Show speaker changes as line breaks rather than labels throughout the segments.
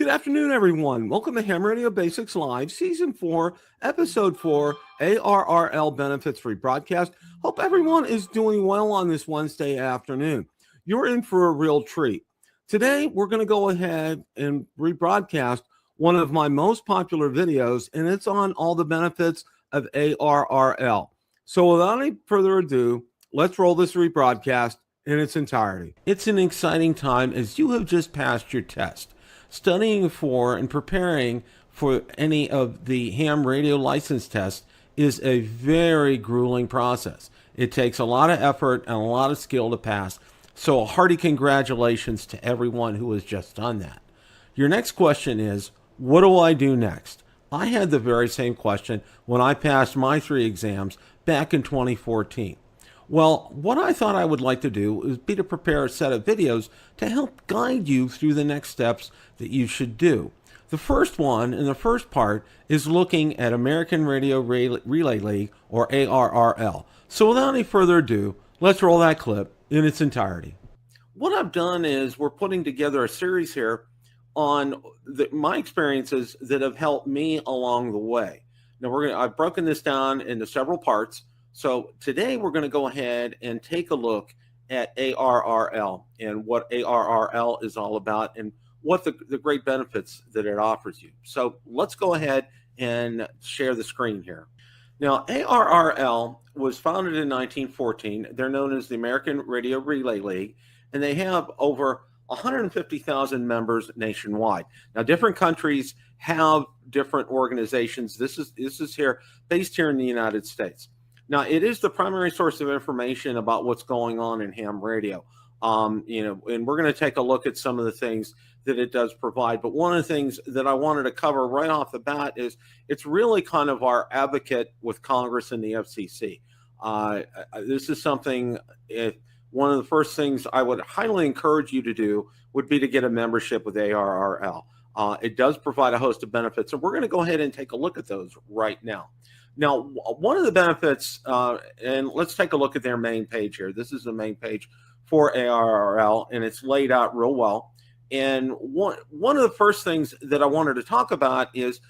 Good afternoon, everyone. Welcome to Ham Radio Basics Live, Season 4, Episode 4, ARRL Benefits Rebroadcast. Hope everyone is doing well on this Wednesday afternoon. You're in for a real treat. Today, we're going to go ahead and rebroadcast one of my most popular videos, and it's on all the benefits of ARRL. So without any further ado, let's roll this rebroadcast in its entirety. It's an exciting time as you have just passed your test. Studying for and preparing for any of the ham radio license tests is a very grueling process. It takes a lot of effort and a lot of skill to pass. So a hearty congratulations to everyone who has just done that. Your next question is, what do I do next? I had the very same question when I passed my 3 exams back in 2014. Well, what I thought I would like to do is to prepare a set of videos to help guide you through the next steps that you should do. The first one, and the first part, is looking at American Radio Relay League, or ARRL. So without any further ado, let's roll that clip in its entirety. What I've done is we're putting together a series here on my experiences that have helped me along the way. Now I've broken this down into several parts. So today we're going to go ahead and take a look at ARRL and what ARRL is all about and what the great benefits that it offers you. So let's go ahead and share the screen here. Now, ARRL was founded in 1914. They're known as the American Radio Relay League, and they have over 150,000 members nationwide. Now, different countries have different organizations. This is here based here in the United States. Now, it is the primary source of information about what's going on in ham radio. And we're going to take a look at some of the things that it does provide. But one of the things that I wanted to cover right off the bat is it's really kind of our advocate with Congress and the FCC. This is something, one of the first things I would highly encourage you to do would be to get a membership with ARRL. It does provide a host of benefits, and we're going to go ahead and take a look at those right now. Now, one of the benefits, and let's take a look at their main page here. This is the main page for ARRL, and it's laid out real well. And one of the first things that I wanted to talk about is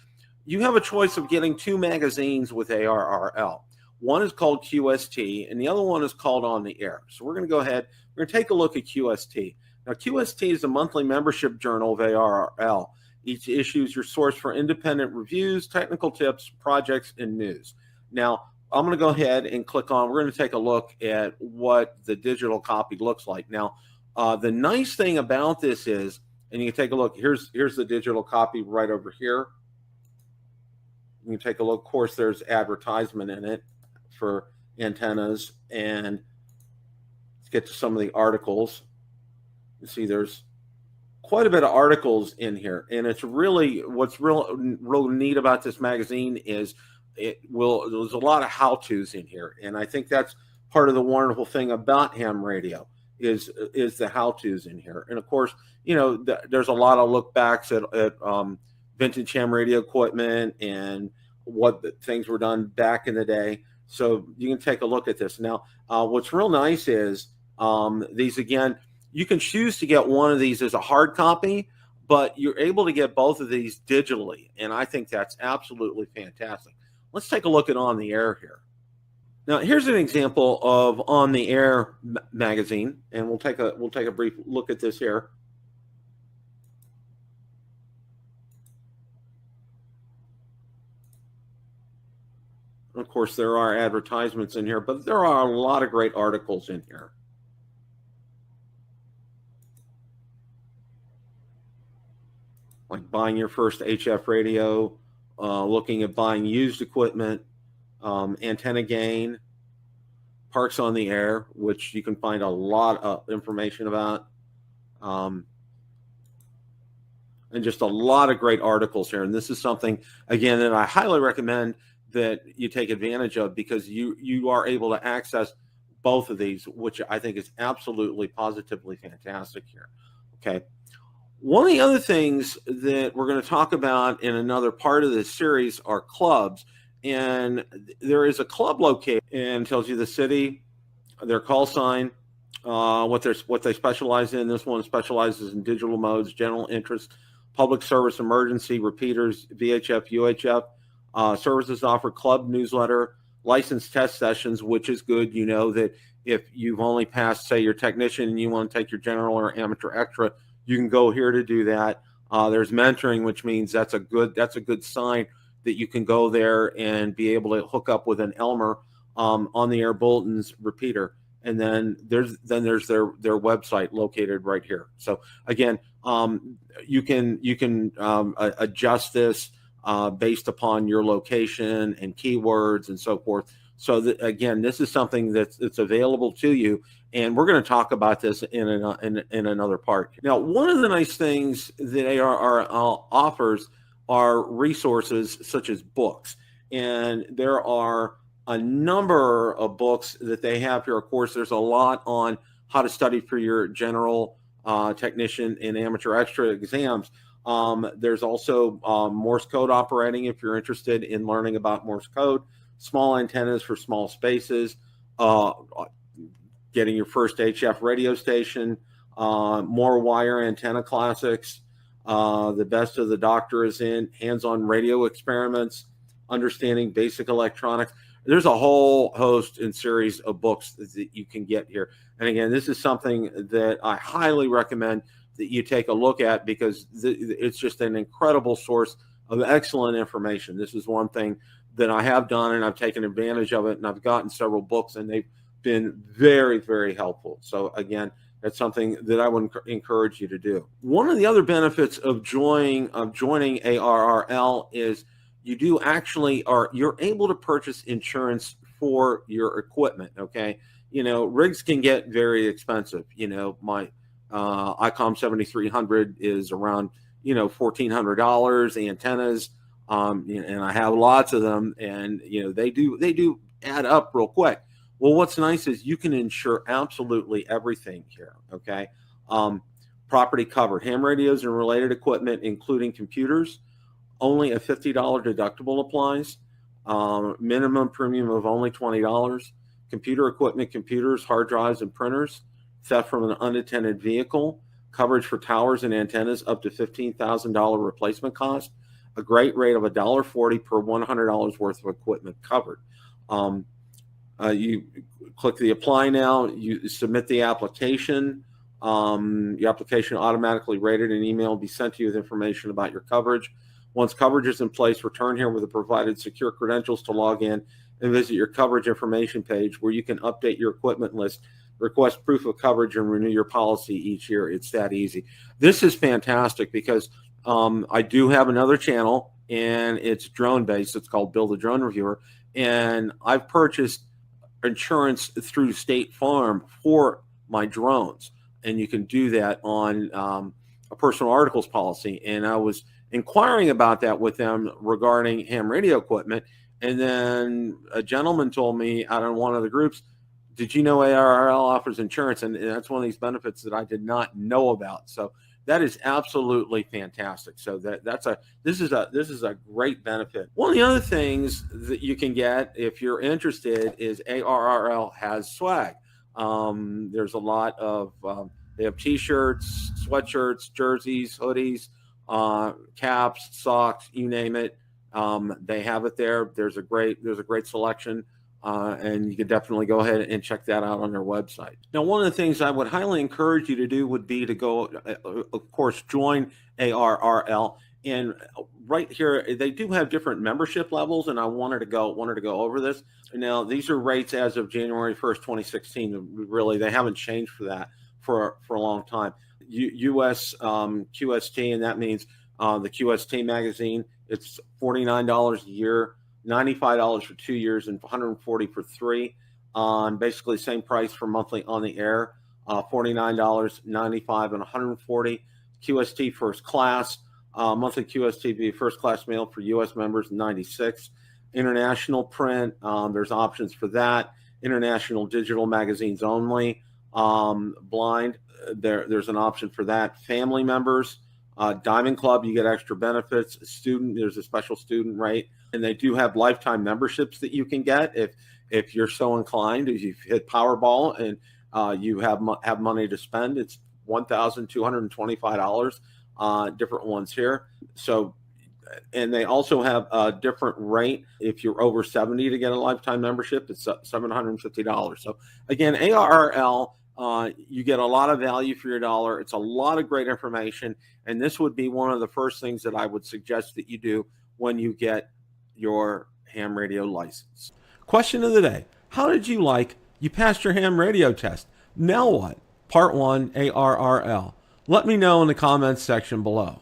you have a choice of getting 2 magazines with ARRL. One is called QST, and the other one is called On the Air. So we're going to go ahead, we're going to take a look at QST. Now, QST is a monthly membership journal of ARRL. Each issue is your source for independent reviews, technical tips, projects, and news. Now, I'm going to go ahead and click on, we're going to take a look at what the digital copy looks like. Now, the nice thing about this is, and you can take a look, here's the digital copy right over here. You can take a look, of course, there's advertisement in it for antennas, and let's get to some of the articles. You see there's quite a bit of articles in here, and it's really what's real neat about this magazine is there's a lot of how-tos in here, and I think that's part of the wonderful thing about ham radio is the how-tos in here. And of course, there's a lot of look backs at vintage ham radio equipment and what things were done back in the day. So you can take a look at this. Now, what's real nice is these, again, you can choose to get one of these as a hard copy, but you're able to get both of these digitally, and I think that's absolutely fantastic. Let's take a look at On the Air here. Now, here's an example of On the Air magazine, and we'll take a brief look at this here. Of course, there are advertisements in here, but there are a lot of great articles in here. Like buying your first HF radio, looking at buying used equipment, antenna gain, parks on the air, which you can find a lot of information about, and just a lot of great articles here. And this is something, again, that I highly recommend that you take advantage of because you are able to access both of these, which I think is absolutely positively fantastic here. Okay. One of the other things that we're going to talk about in another part of this series are clubs. And there is a club located and tells you the city, their call sign, what they specialize in. This one specializes in digital modes, general interest, public service emergency repeaters, VHF, UHF, services offered, club newsletter, licensed test sessions, which is good. You know that if you've only passed, say, your technician and you want to take your general or amateur extra, you can go here to do that. There's mentoring, which means that's a good sign that you can go there and be able to hook up with an Elmer on the air bulletins repeater. And then there's their website located right here. So again, you can adjust this based upon your location and keywords and so forth. So that, again, this is something that's available to you, and we're going to talk about this in another part. Now, one of the nice things that ARRL offers are resources such as books, and there are a number of books that they have here. Of course, there's a lot on how to study for your general technician and amateur extra exams. There's also Morse code operating if you're interested in learning about Morse code, small antennas for small spaces, getting your first HF radio station, more wire antenna classics, the best of the doctor is in, hands-on radio experiments, understanding basic electronics. There's a whole host and series of books that you can get here. And again, this is something that I highly recommend that you take a look at, because it's just an incredible source of excellent information. This is one thing that I have done, and I've taken advantage of it, and I've gotten several books, and they've been very, very helpful. So again, that's something that I would encourage you to do. One of the other benefits of joining ARRL is you're able to purchase insurance for your equipment. Okay, rigs can get very expensive. My ICOM 7300 is around $1,400. Antennas, and I have lots of them, and they do add up real quick. Well, what's nice is you can insure absolutely everything here. Okay, property covered, ham radios and related equipment, including computers. Only a $50 deductible applies. Minimum premium of only $20. Computer equipment, computers, hard drives, and printers. Theft from an unattended vehicle. Coverage for towers and antennas up to $15,000 replacement cost. A great rate of $1.40 per $100 worth of equipment covered. You click the apply now. You submit the application. Your application automatically rated, and email will be sent to you with information about your coverage. Once coverage is in place, return here with the provided secure credentials to log in and visit your coverage information page, where you can update your equipment list, request proof of coverage, and renew your policy each year. It's that easy. This is fantastic because I do have another channel, and it's drone based. It's called Build a Drone Reviewer, and I've purchased insurance through State Farm for my drones, and you can do that on a personal articles policy. And I was inquiring about that with them regarding ham radio equipment, and then a gentleman told me out on one of the groups, did you know ARRL offers insurance? And that's one of these benefits that I did not know about. So that is absolutely fantastic. So this is a great benefit. One of the other things that you can get if you're interested is ARRL has swag. There's a lot of they have t-shirts, sweatshirts, jerseys, hoodies, caps, socks, you name it. They have it there. There's a great selection, and you can definitely go ahead and check that out on their website. Now, one of the things I would highly encourage you to do would be to go, of course, join ARRL. And right here, they do have different membership levels, and I wanted to go over this. Now, these are rates as of January 1st, 2016. Really, they haven't changed for that for a long time. US QST, and that means the QST magazine, it's $49 a year, $95 for 2 years, and $140 for 3. Basically same price for monthly on the air, $49, $95, and $140. QST first class, monthly QST be first class mail for US members, $96. International print, there's options for that. International digital magazines only. Blind, there's an option for that. Family members, Diamond Club, you get extra benefits. Student, there's a special student rate, and they do have lifetime memberships that you can get if you're so inclined. If you've hit Powerball and you have money to spend, it's $1,225 different ones here. So, and they also have a different rate. If you're over 70 to get a lifetime membership, it's $750. So again, ARRL, you get a lot of value for your dollar. It's a lot of great information. And this would be one of the first things that I would suggest that you do when you get your ham radio license. Question of the day. How did you like? You passed your ham radio test. Now what? Part 1, ARRL. Let me know in the comments section below.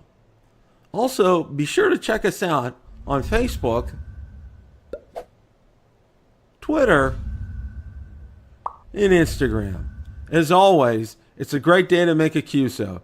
Also, be sure to check us out on Facebook, Twitter, and Instagram. As always, it's a great day to make a QSO.